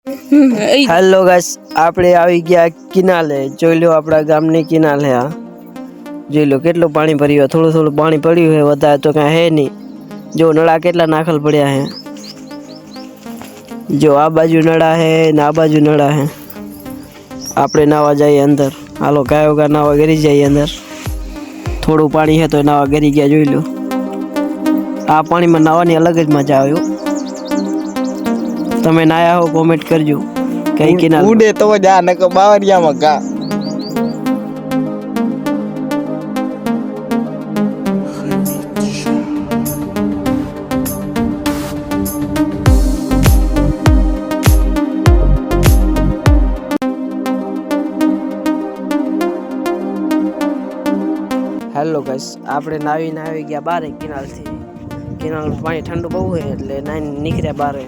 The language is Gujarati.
હેલો ગાઈસ, આપણે આવી ગયા કિનાલે. જોઈ લો આપણા ગામની કિનાલે. આ જોઈ લો કેટલું પાણી ભર્યું. થોડું થોડું પાણી પડ્યું છે, વધારે તો કાંઈ હે નહીં. જો નળા કેટલા નાખલ પડ્યા હે. જો આ બાજુ નળા હે ને આ બાજુ નળા હે. આપણે નાવા જઈએ અંદર. હાલો ગાયો ગા નાવા ગરી જઈએ અંદર. થોડું પાણી હે તો નાવા ગરી ગયા. જોઈ લો આ પાણીમાં નાવાની અલગ જ મજા આવ્યો. તમે નાયા હો કોમેન્ટ કરજો. કઈ કિનારે ઉડે તો જા નક બાવરિયામાં કા. હેલો ગાઈસ, આપણે નાવી ગયા બારે કિનાલથી. કિનાલ પાણી ઠંડુ બહુ હોય એટલે નાઈને નીકળ્યા બારે.